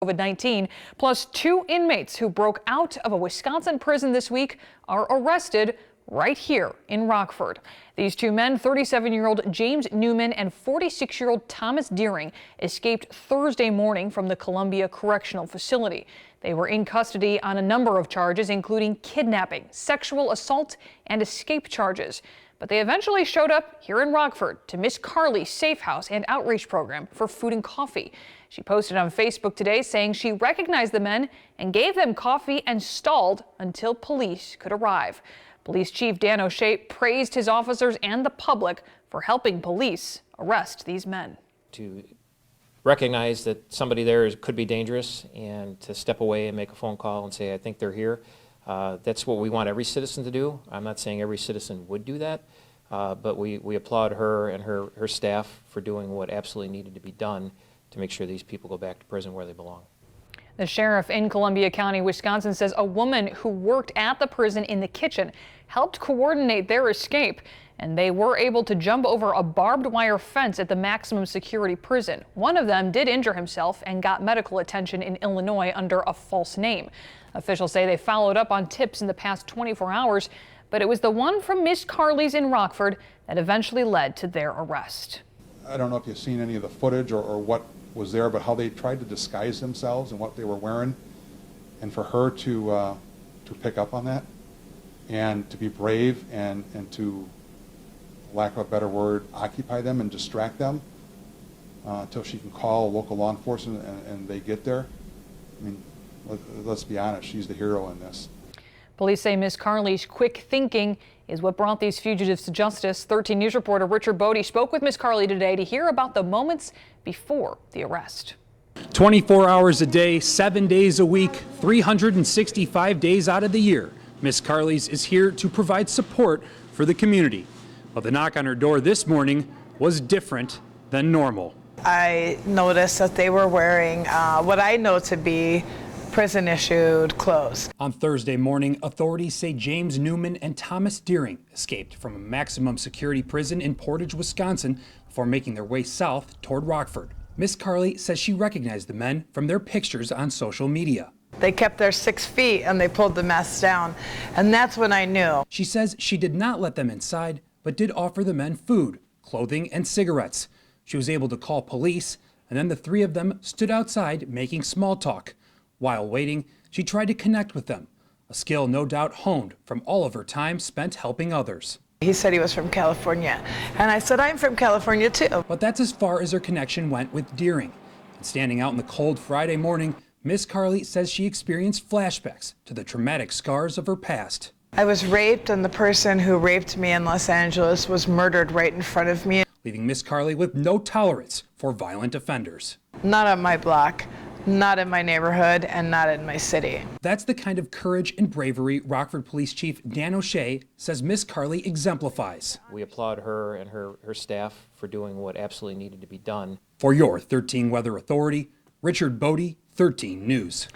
COVID-19, plus 2 inmates who broke out of a Wisconsin prison this week are arrested right here in Rockford. These 2 men, 37-year-old James Newman and 46-year-old Thomas Deering, escaped Thursday morning from the Columbia Correctional Facility. They were in custody on a number of charges, including kidnapping, sexual assault, and escape charges. But they eventually showed up here in Rockford to Miss Carly's Safe House and outreach program for food and coffee. She posted on Facebook today saying she recognized the men and gave them coffee and stalled until police could arrive. Police Chief Dan O'Shea praised his officers and the public for helping police arrest these men. To recognize that somebody there could be dangerous and to step away and make a phone call and say, I think they're here. That's what we want every citizen to do. I'm not saying every citizen would do that, but we applaud her and her staff for doing what absolutely needed to be done to make sure these people go back to prison where they belong. The sheriff in Columbia County, Wisconsin, says a woman who worked at the prison in the kitchen helped coordinate their escape, and they were able to jump over a barbed wire fence at the maximum security prison. One of them did injure himself and got medical attention in Illinois under a false name. Officials say they followed up on tips in the past 24 hours, but it was the one from Miss Carly's in Rockford that eventually led to their arrest. I don't know if you've seen any of the footage or what was there, but how they tried to disguise themselves and what they were wearing, and for her to pick up on that and to be brave and to, lack of a better word, occupy them and distract them until she can call local law enforcement and they get there. I mean, let's be honest, she's the hero in this. Police say Miss Carly's quick thinking is what brought these fugitives to justice. 13 News reporter Richard Bodie spoke with Miss Carly today to hear about the moments before the arrest. 24 hours a day, 7 days a week, 365 days out of the year, Miss Carly's is here to provide support for the community. Well, the knock on her door this morning was different than normal. I noticed that they were wearing what I know to be prison-issued clothes. On Thursday morning, authorities say James Newman and Thomas Deering escaped from a maximum security prison in Portage, Wisconsin, before making their way south toward Rockford. Miss Carly says she recognized the men from their pictures on social media. They kept their 6 feet and they pulled the mess down, and that's when I knew. She says she did not let them inside, but did offer the men food, clothing, and cigarettes. She was able to call police, and then the 3 of them stood outside making small talk. While waiting, she tried to connect with them, a skill no doubt honed from all of her time spent helping others. He said he was from California, and I said I'm from California too. But that's as far as her connection went with Deering. And standing out in the cold Friday morning, Miss Carly says she experienced flashbacks to the traumatic scars of her past. I was raped, and the person who raped me in Los Angeles was murdered right in front of me. Leaving Miss Carly with no tolerance for violent offenders. Not on my block, not in my neighborhood, and not in my city. That's the kind of courage and bravery Rockford Police Chief Dan O'Shea says Miss Carly exemplifies. We applaud her and her staff for doing what absolutely needed to be done. For your 13 Weather Authority, Richard Bodie, 13 News.